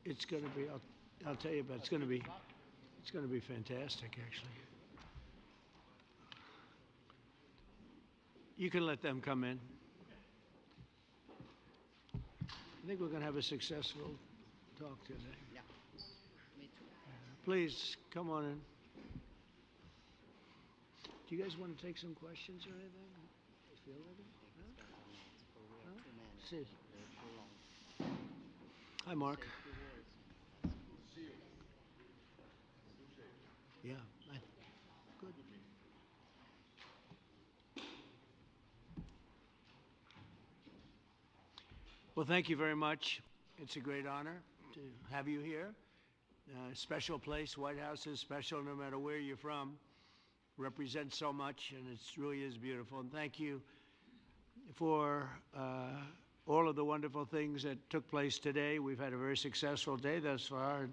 it's going to be. I'll tell you about. It's going to be. It's going to be fantastic, actually. You can let them come in. I think we're going to have a successful talk today. Yeah, me too. Please come on in. Do you guys want to take some questions or anything? Feel ready? Huh? See. Hi, Mark. Yeah. Good. Well, thank you very much. It's a great honor to have you here. Special place. White House is special no matter where you're from. Represents so much, and it really is beautiful. And thank you for all of the wonderful things that took place today. We've had a very successful day thus far. And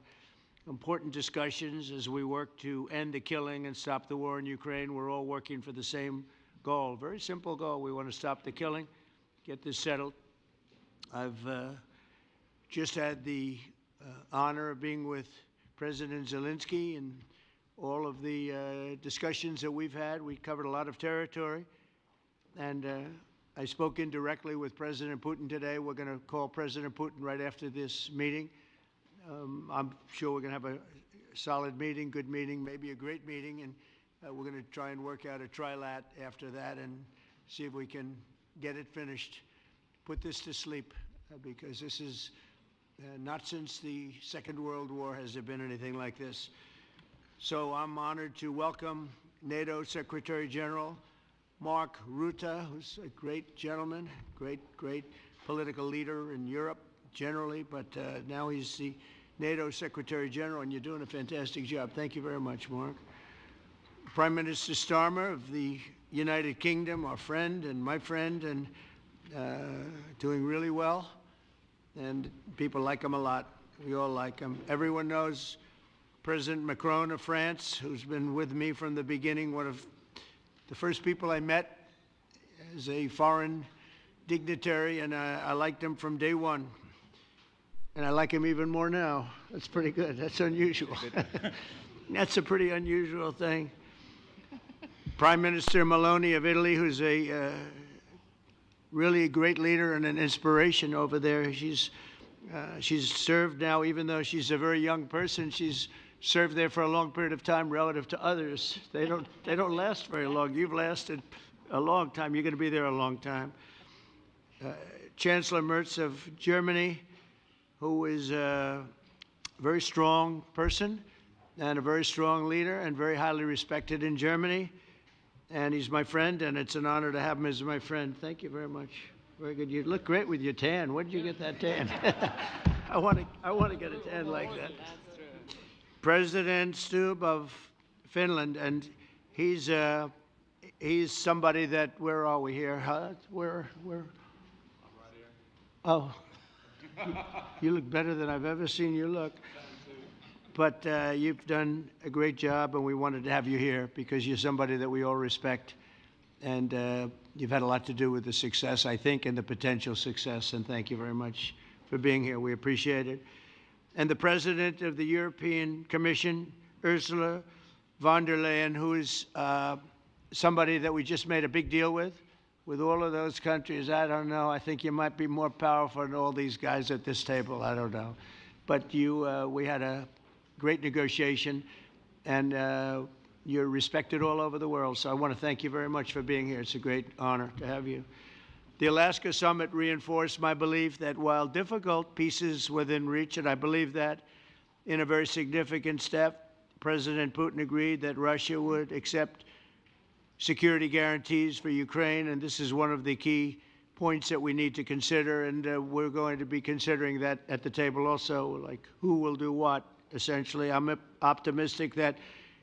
important discussions as we work to end the killing and stop the war in Ukraine. We're all working for the same goal, very simple goal. We want to stop the killing, get this settled. I've just had the honor of being with President Zelensky and all of the discussions that we've had. We covered a lot of territory, and I spoke indirectly with President Putin today. We're going to call President Putin right after this meeting. I'm sure we're going to have a solid meeting, good meeting, maybe a great meeting, and we're going to try and work out a trilat after that and see if we can get it finished, put this to sleep, because this is not since the Second World War has there been anything like this. So I'm honored to welcome NATO Secretary General Mark Rutte, who's a great gentleman, great political leader in Europe generally, but now he's the NATO Secretary General, and you're doing a fantastic job. Thank you very much, Mark. Prime Minister Starmer of the United Kingdom, our friend and my friend, and doing really well, and people like him a lot. We all like him. Everyone knows President Macron of France, who's been with me from the beginning, one of the first people I met as a foreign dignitary, and I liked him from day one. And I like him even more now. That's pretty good. That's unusual. That's a pretty unusual thing. Prime Minister Meloni of Italy, who's a really a great leader and an inspiration over there. She's served now, even though she's a very young person, she's served there for a long period of time relative to others. They don't last very long. You've lasted a long time. You're going to be there a long time. Chancellor Merz of Germany, who is a very strong person and a very strong leader and very highly respected in Germany. And he's my friend, and it's an honor to have him as my friend. Thank you very much. Very good. You look great with your tan. Where did you get that tan? I want to get a tan like that. President Stubb of Finland, and he's somebody that, where are we here? Where? I'm right here. Oh, you look better than I've ever seen you look. But you've done a great job, and we wanted to have you here because you're somebody that we all respect, and you've had a lot to do with the success, I think, and the potential success, and thank you very much for being here. We appreciate it. And the President of the European Commission, Ursula von der Leyen, who is somebody that we just made a big deal with all of those countries. I don't know. I think you might be more powerful than all these guys at this table. I don't know. But we had a great negotiation, and you're respected all over the world. So I want to thank you very much for being here. It's a great honor to have you. The Alaska Summit reinforced my belief that while difficult, peace is within reach, and I believe that in a very significant step, President Putin agreed that Russia would accept security guarantees for Ukraine, and this is one of the key points that we need to consider, and we're going to be considering that at the table also, like who will do what, essentially. I'm optimistic that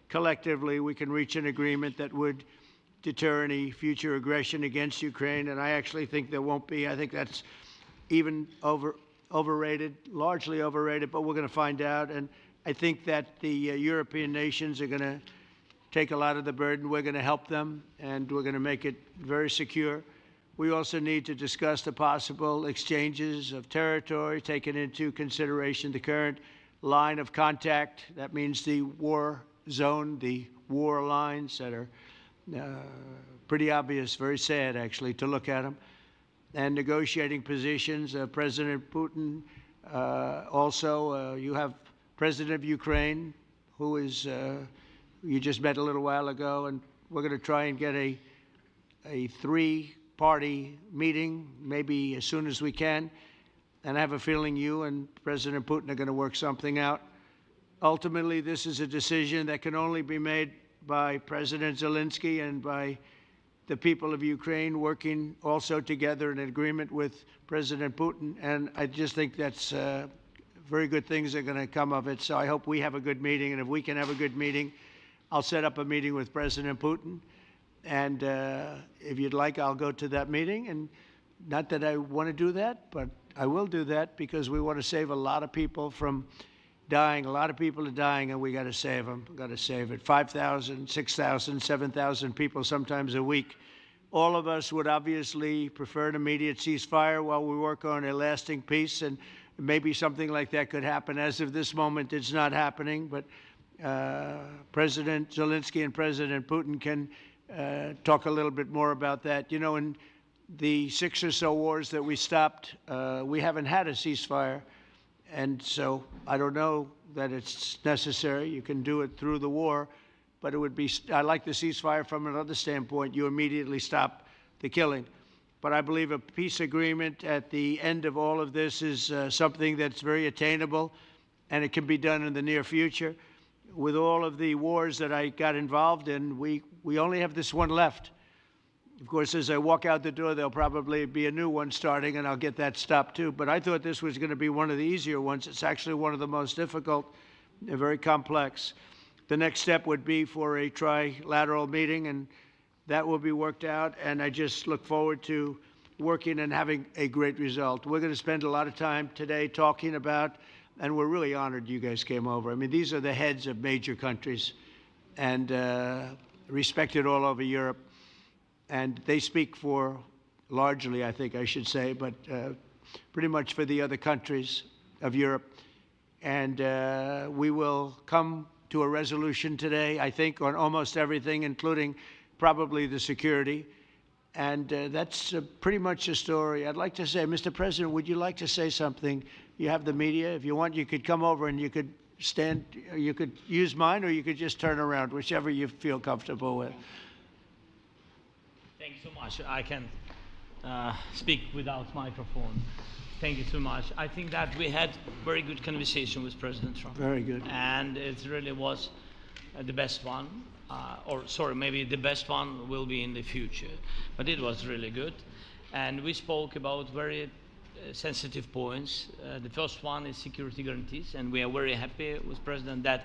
collectively we can reach an agreement that would deter any future aggression against Ukraine, and I actually think there won't be. I think that's even overrated, largely overrated, but we're going to find out. And I think that the European nations are going to take a lot of the burden. We're going to help them, and we're going to make it very secure. We also need to discuss the possible exchanges of territory, taking into consideration the current line of contact. That means the war zone, the war lines that are pretty obvious, very sad actually to look at them, and negotiating positions. President Putin, also you have President of Ukraine, who is, you just met a little while ago, and we're going to try and get a three-party meeting, maybe as soon as we can. And I have a feeling you and President Putin are going to work something out. Ultimately, this is a decision that can only be made by President Zelensky and by the people of Ukraine working also together in agreement with President Putin. And I just think that's very good things are going to come of it. So I hope we have a good meeting. And if we can have a good meeting, I'll set up a meeting with President Putin. And if you'd like, I'll go to that meeting. And not that I want to do that, but I will do that because we want to save a lot of people from dying. A lot of people are dying, and we got to save them. Got to save it. 5,000, 6,000, 7,000 people sometimes a week. All of us would obviously prefer an immediate ceasefire while we work on a lasting peace, and maybe something like that could happen. As of this moment, it's not happening, but President Zelensky and President Putin can talk a little bit more about that. You know, in the 6 or so wars that we stopped, we haven't had a ceasefire. And so I don't know that it's necessary. You can do it through the war, but it would be, I like the ceasefire from another standpoint. You immediately stop the killing. But I believe a peace agreement at the end of all of this is something that's very attainable, and it can be done in the near future. With all of the wars that I got involved in, we only have this one left. Of course, as I walk out the door, there'll probably be a new one starting, and I'll get that stopped too. But I thought this was going to be one of the easier ones. It's actually one of the most difficult and very complex. The next step would be for a trilateral meeting, and that will be worked out. And I just look forward to working and having a great result. We're going to spend a lot of time today talking about, and we're really honored you guys came over. I mean, these are the heads of major countries and respected all over Europe. And they speak for, largely, I think I should say, but pretty much for the other countries of Europe. And we will come to a resolution today, I think, on almost everything, including probably the security. And that's pretty much the story. I'd like to say, Mr. President, would you like to say something? You have the media. If you want, you could come over and you could stand, you could use mine, or you could just turn around, whichever you feel comfortable with. Thank you so much. I can speak without microphone. Thank you so much. I think that we had very good conversation with President Trump. Very good. And it really was the best one. Or sorry, maybe the best one will be in the future. But it was really good. And we spoke about very sensitive points. The first one is security guarantees. And we are very happy with President that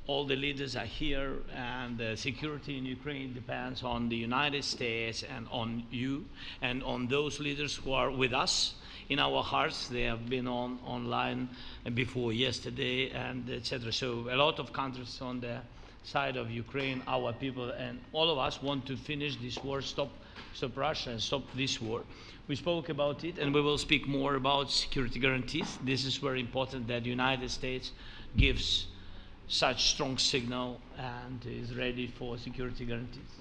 all the leaders are here, and the security in Ukraine depends on the United States and on you and on those leaders who are with us in our hearts. They have been online before yesterday, and etc. So a lot of countries on the side of Ukraine, our people, and all of us want to finish this war, stop Russia and stop this war. We spoke about it, and we will speak more about security guarantees. This is very important that the United States gives such strong signal and is ready for security guarantees.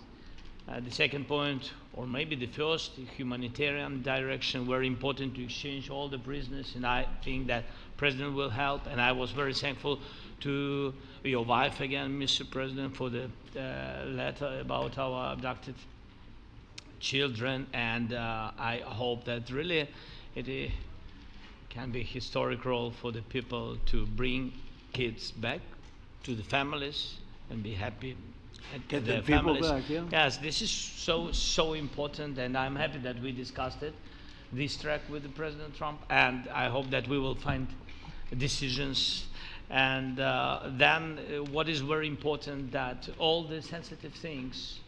The second point, or maybe the first, the humanitarian direction, very important to exchange all the prisoners, and I think that President will help. And I was very thankful to your wife again, Mr. President, for the letter about our abducted children, and I hope that really it can be a historic role for the people to bring kids back to the families and be happy at Get their the people families. back, yeah. Yes, this is so important, and I'm happy that we discussed it, this track with the President Trump, and I hope that we will find decisions. And then what is very important, that all the sensitive things,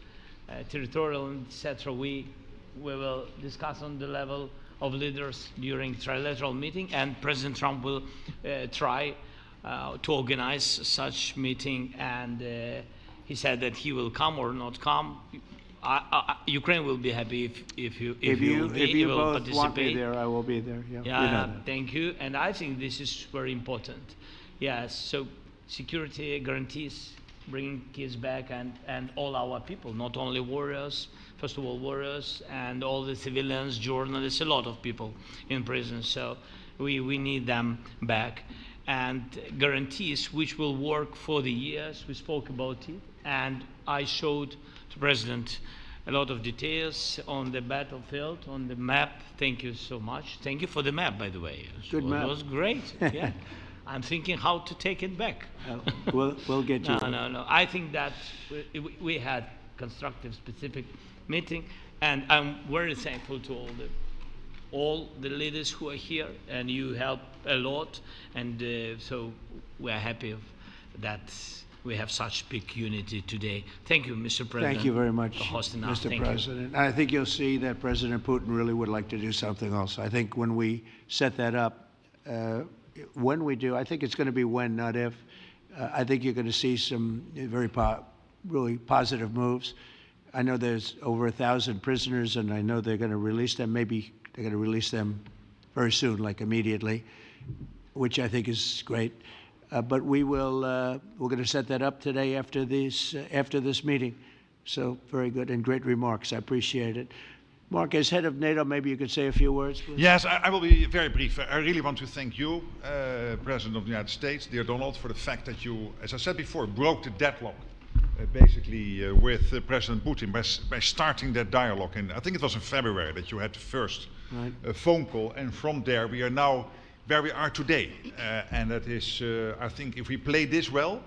territorial, etc., we will discuss on the level of leaders during trilateral meeting, and President Trump will try to organize such meeting, and he said that he will come or not come. Ukraine will be happy if you If you will both participate. want me there, I will be there. Yeah, Yeah, you know that. thank you. And I think this is very important. Yes, so security guarantees, bringing kids back and all our people, not only warriors, first of all warriors, and all the civilians, journalists, a lot of people in prison. So we need them back. And guarantees which will work for the years. We spoke about it. And I showed the President a lot of details on the battlefield, on the map. Thank you so much. Thank you for the map, by the way. Good map. It was great. Yeah. I'm thinking how to take it back. We'll get you. No. I think that we had constructive, specific meeting, and I'm very thankful to all the leaders who are here, and you help a lot, and so we are happy that we have such big unity today. Thank you, Mr. President. Thank you very much, for hosting us. Mr. Thank President. I think you'll see that President Putin really would like to do something else. I think when we set that up, when we do, I think it's going to be when, not if. I think you're going to see some really positive moves. I know there's over 1,000 prisoners, and I know they're going to release them. Maybe they're going to release them very soon, like immediately, which I think is great. But we're going to set that up today after this meeting. So very good and great remarks. I appreciate it. Mark, as head of NATO, maybe you could say a few words, please. Yes, I will be very brief. I really want to thank you, President of the United States, dear Donald, for the fact that you, as I said before, broke the deadlock basically with President Putin by starting that dialogue. And I think it was in February that you had the first phone call, and from there we are now where we are today. And that is, I think, if we play this well,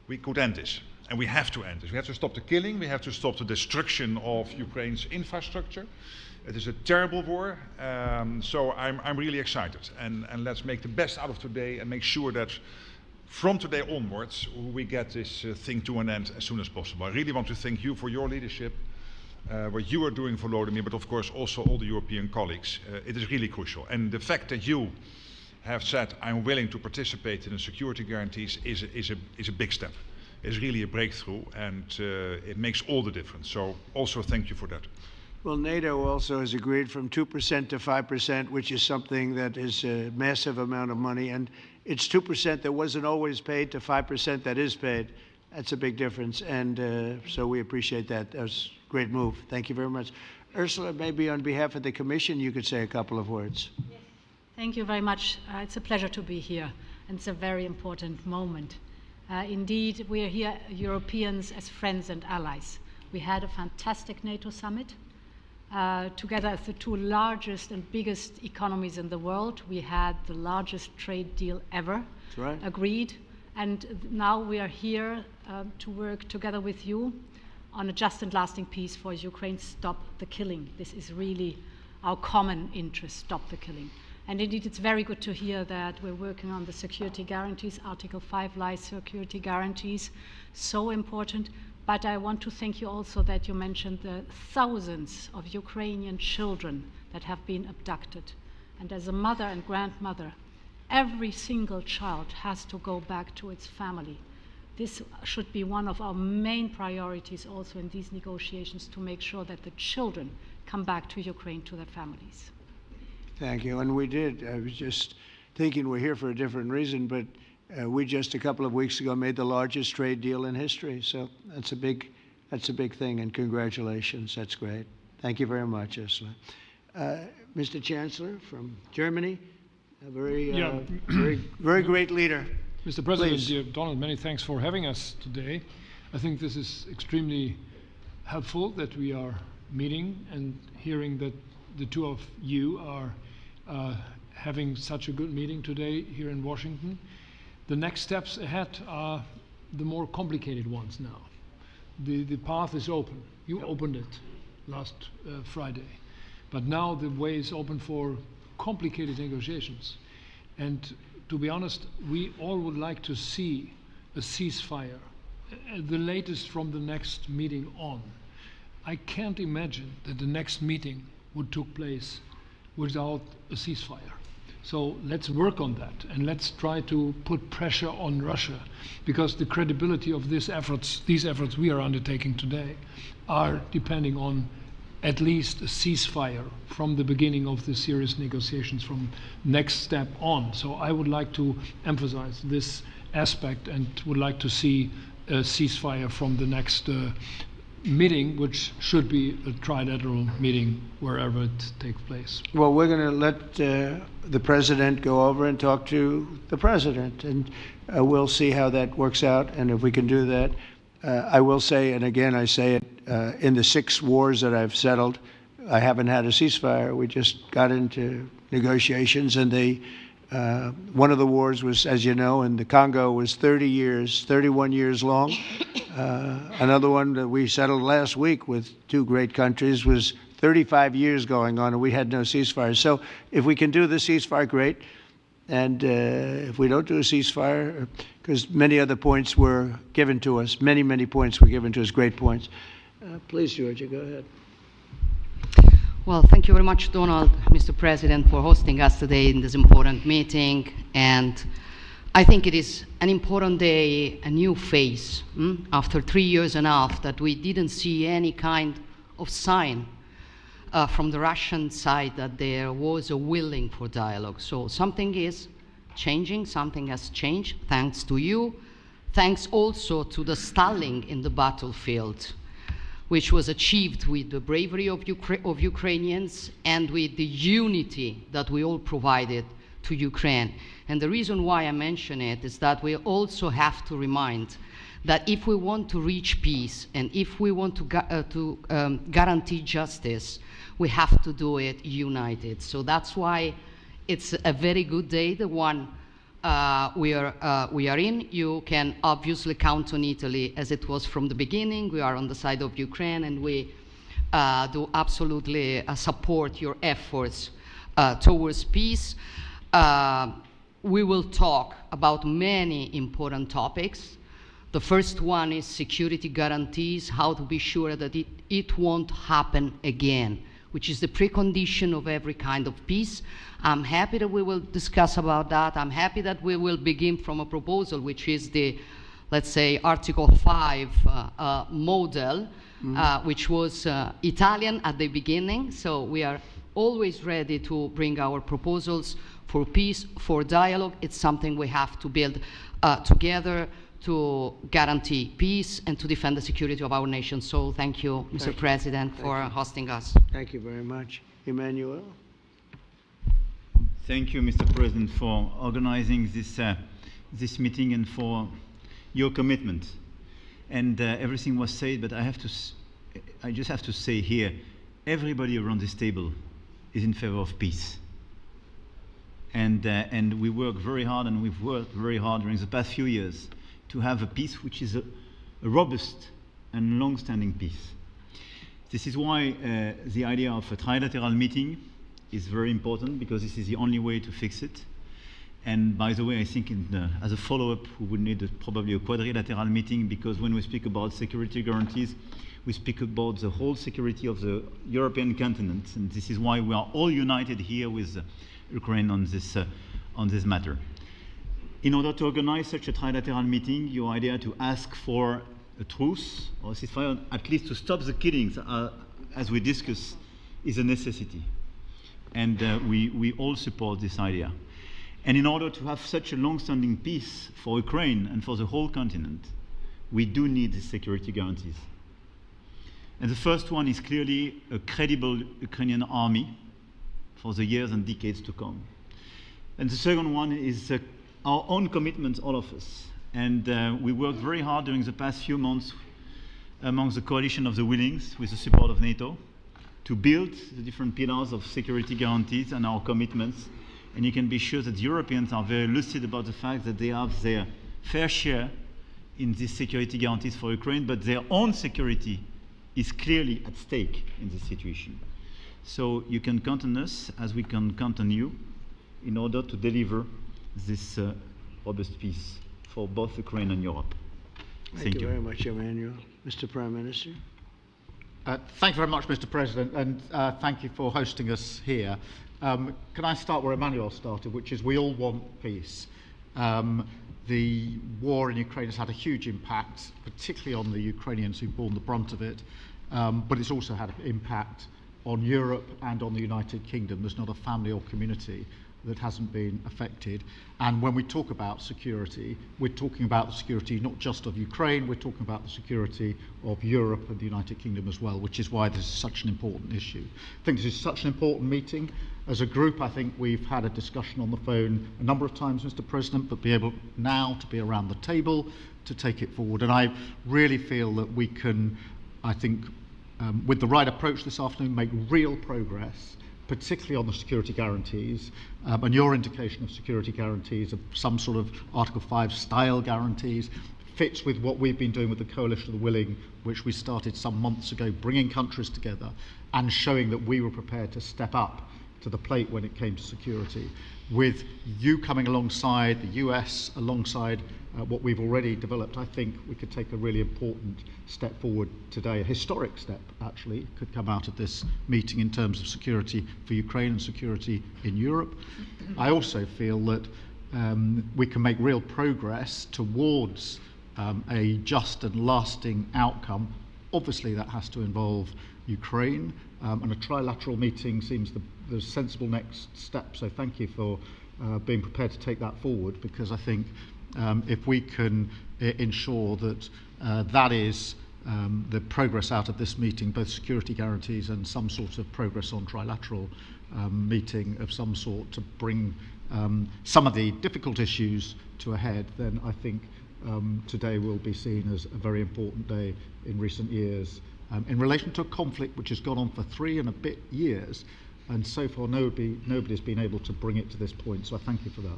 we could end this. And we have to end this. We have to stop the killing. We have to stop the destruction of Ukraine's infrastructure. It is a terrible war. So I'm really excited. And let's make the best out of today and make sure that from today onwards, we get this thing to an end as soon as possible. I really want to thank you for your leadership, what you are doing for Volodymyr, but of course also all the European colleagues. It is really crucial. And the fact that you have said, I'm willing to participate in the security guarantees is a big step. It's really a breakthrough, and it makes all the difference. So also thank you for that. Well, NATO also has agreed from 2% to 5%, which is something that is a massive amount of money. And it's 2% that wasn't always paid to 5% that is paid. That's a big difference. And so we appreciate that. That was a great move. Thank you very much. Ursula, maybe on behalf of the Commission, you could say a couple of words. Yes. Thank you very much. It's a pleasure to be here. And it's a very important moment. Indeed, we are here, Europeans, as friends and allies. We had a fantastic NATO summit. Together as the two largest and biggest economies in the world, we had the largest trade deal ever agreed. And now we are here to work together with you on a just and lasting peace for Ukraine. Stop the killing. This is really our common interest, stop the killing. And indeed, it's very good to hear that we're working on the security guarantees, Article 5 lies security guarantees, so important. But I want to thank you also that you mentioned the thousands of Ukrainian children that have been abducted. And as a mother and grandmother, every single child has to go back to its family. This should be one of our main priorities also in these negotiations, to make sure that the children come back to Ukraine, to their families. Thank you. And we did. I was just thinking we're here for a different reason, but we just a couple of weeks ago made the largest trade deal in history. So that's a big thing, and congratulations. That's great. Thank you very much, Ursula. Mr. Chancellor from Germany, a very great leader. Mr. President, Please. dear Donald, many thanks for having us today. I think this is extremely helpful that we are meeting and hearing that the two of you are having such a good meeting today here in Washington. The next steps ahead are the more complicated ones now. The path is open. You opened it last Friday. But now the way is open for complicated negotiations. And to be honest, we all would like to see a ceasefire, the latest from the next meeting on. I can't imagine that the next meeting would take place without a ceasefire. So let's work on that, and let's try to put pressure on Russia, because the credibility of these efforts we are undertaking today are depending on at least a ceasefire from the beginning of the serious negotiations from next step on. So I would like to emphasize this aspect and would like to see a ceasefire from the next meeting, which should be a trilateral meeting wherever it takes place. Well, we're going to let the president go over and talk to the president, and we'll see how that works out, and if we can do that. I will say, and again I say it, in the 6 wars that I've settled, I haven't had a ceasefire. We just got into negotiations, and one of the wars was, as you know, in the Congo was 31 years long. Another one that we settled last week with 2 great countries was 35 years going on, and we had no ceasefire. So if we can do the ceasefire, great. And if we don't do a ceasefire, because many other points were given to us, many points were given to us, great points. Please, Georgia, go ahead. Well, thank you very much, Donald, Mr. President, for hosting us today in this important meeting. And I think it is an important day, a new phase, after 3 years and a half that we didn't see any kind of sign from the Russian side that there was a willing for dialogue. So something is changing, something has changed, thanks to you. Thanks also to the stalling in the battlefield, which was achieved with the bravery of Ukrainians and with the unity that we all provided to Ukraine. And the reason why I mention it is that we also have to remind that if we want to reach peace and if we want to guarantee justice, we have to do it united. So that's why it's a very good day, the one we are in. You can obviously count on Italy as it was from the beginning. We are on the side of Ukraine, and we do absolutely support your efforts towards peace. We will talk about many important topics. The first one is security guarantees, how to be sure that it won't happen again, which is the precondition of every kind of peace. I'm happy that we will discuss about that. I'm happy that we will begin from a proposal, which is the, let's say, Article 5 model, which was Italian at the beginning. So we are always ready to bring our proposals for peace, for dialogue. It's something we have to build together to guarantee peace and to defend the security of our nation. So thank you, Mr. President, for hosting us. Thank you very much. Emmanuel? Thank you, Mr. President, for organizing this meeting and for your commitment. And everything was said, but I just have to say here, everybody around this table is in favor of peace. And we work very hard, and we've worked very hard during the past few years to have a peace which is a robust and long-standing peace. This is why the idea of a trilateral meeting is very important, because this is the only way to fix it. And by the way, I think as a follow-up, we would need probably a quadrilateral meeting, because when we speak about security guarantees, we speak about the whole security of the European continent. And this is why we are all united here with Ukraine on this matter. In order to organize such a trilateral meeting, your idea to ask for a truce or a ceasefire, at least to stop the killings, as we discussed, is a necessity. And we all support this idea. And in order to have such a long-standing peace for Ukraine and for the whole continent, we do need these security guarantees. And the first one is clearly a credible Ukrainian army for the years and decades to come. And the second one is our own commitment, all of us. And we worked very hard during the past few months among the coalition of the willings, with the support of NATO, to build the different pillars of security guarantees and our commitments. And you can be sure that the Europeans are very lucid about the fact that they have their fair share in these security guarantees for Ukraine, but their own security is clearly at stake in this situation. So you can count on us, as we can count on you, in order to deliver this robust peace for both Ukraine and Europe. Thank you very much, Emmanuel. Mr. Prime Minister? Thank you very much, Mr. President, and thank you for hosting us here. Can I start where Emmanuel started, which is we all want peace. The war in Ukraine has had a huge impact, particularly on the Ukrainians who've borne the brunt of it, but it's also had an impact on Europe and on the United Kingdom. There's not a family or community that hasn't been affected. And when we talk about security, we're talking about the security not just of Ukraine, we're talking about the security of Europe and the United Kingdom as well, which is why this is such an important issue. I think this is such an important meeting. As a group, I think we've had a discussion on the phone a number of times, Mr. President, but be able now to be around the table to take it forward. And I really feel that we can, I think, with the right approach this afternoon, make real progress, particularly on the security guarantees, and your indication of security guarantees of some sort of Article 5 style guarantees fits with what we've been doing with the Coalition of the Willing, which we started some months ago, bringing countries together and showing that we were prepared to step up to the plate when it came to security. With you coming alongside, the US alongside what we've already developed, I think we could take a really important step forward today. A historic step, actually, could come out of this meeting in terms of security for Ukraine and security in Europe. I also feel that we can make real progress towards a just and lasting outcome. Obviously, that has to involve Ukraine, and a trilateral meeting seems the sensible next step. So thank you for being prepared to take that forward, because I think if we can ensure that that is the progress out of this meeting, both security guarantees and some sort of progress on trilateral meeting of some sort to bring some of the difficult issues to a head, then I think today will be seen as a very important day in recent years in relation to a conflict which has gone on for 3 and a bit years, and so far nobody's been able to bring it to this point. So I thank you for that.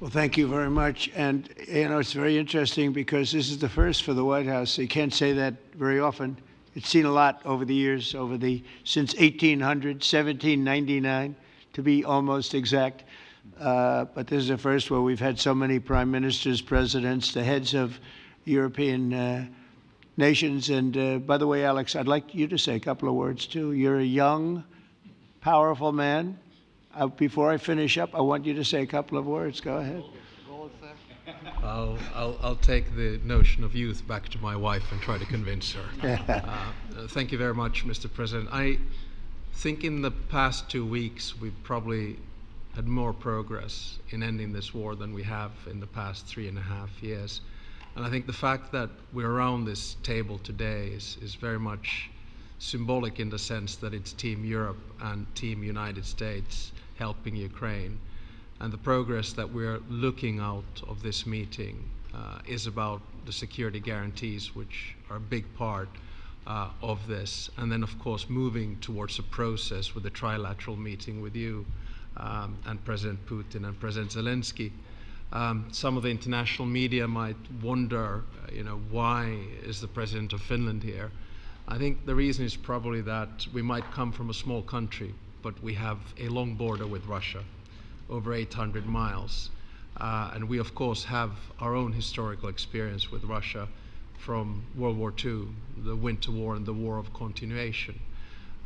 Well, thank you very much. And, you know, it's very interesting because this is the first for the White House. You can't say that very often. It's seen a lot over the years, since 1800, 1799, to be almost exact. But this is the first where we've had so many prime ministers, presidents, the heads of European nations. And by the way, Alex, I'd like you to say a couple of words, too. You're a young, powerful man. Before I finish up, I want you to say a couple of words. Go ahead. I'll take the notion of youth back to my wife and try to convince her. Thank you very much, Mr. President. I think in the past 2 weeks, we've probably had more progress in ending this war than we have in the past 3.5 years. And I think the fact that we're around this table today is very much symbolic in the sense that it's Team Europe and Team United States helping Ukraine. And the progress that we're looking out of this meeting is about the security guarantees, which are a big part of this. And then, of course, moving towards a process with a trilateral meeting with you and President Putin and President Zelensky. Some of the international media might wonder, why is the President of Finland here? I think the reason is probably that we might come from a small country, but we have a long border with Russia, over 800 miles. And we, of course, have our own historical experience with Russia from World War II, the Winter War and the War of Continuation.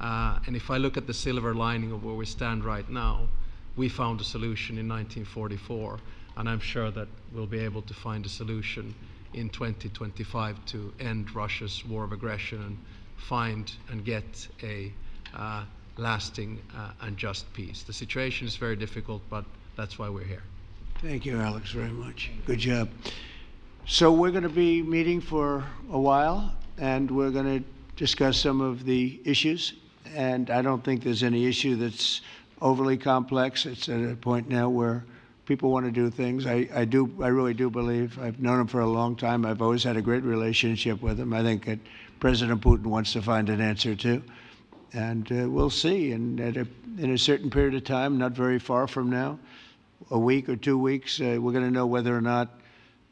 And if I look at the silver lining of where we stand right now, we found a solution in 1944, and I'm sure that we'll be able to find a solution in 2025 to end Russia's war of aggression and find and get a lasting and just peace. The situation is very difficult, but that's why we're here. Thank you, Alex, very much. Good job. So we're going to be meeting for a while, and we're going to discuss some of the issues. And I don't think there's any issue that's overly complex. It's at a point now where people want to do things. I really do believe. I've known him for a long time. I've always had a great relationship with him. I think that President Putin wants to find an answer too. And we'll see. And in a certain period of time, not very far from now, a week or 2 weeks, we're going to know whether or not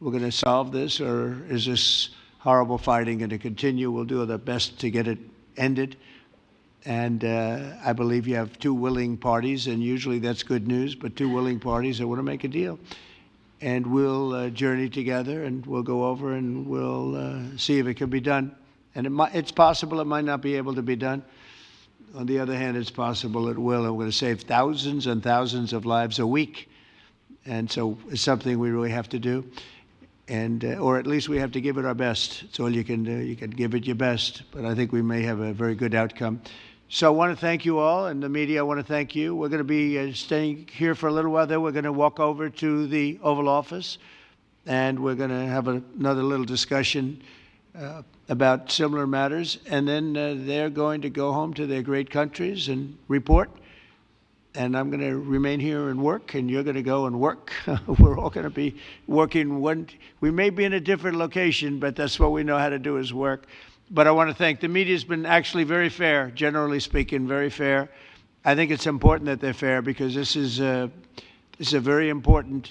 we're going to solve this, or is this horrible fighting going to continue. We'll do our best to get it ended. And I believe you have 2 willing parties, and usually that's good news, but 2 willing parties that want to make a deal. And we'll journey together, and we'll go over, and we'll see if it can be done. And it's possible it might not be able to be done. On the other hand, it's possible it will, and we're going to save thousands and thousands of lives a week. And so it's something we really have to do. And, or at least we have to give it our best. It's all you can do. You can give it your best. But I think we may have a very good outcome. So I want to thank you all, and the media, I want to thank you. We're going to be staying here for a little while. Then we're going to walk over to the Oval Office, and we're going to have another little discussion about similar matters. And then they're going to go home to their great countries and report. And I'm going to remain here and work, and you're going to go and work. We're all going to be working. We may be in a different location, but that's what we know how to do is work. But I want to thank the media. Has been actually very fair, generally speaking, very fair. I think it's important that they're fair because this is a very important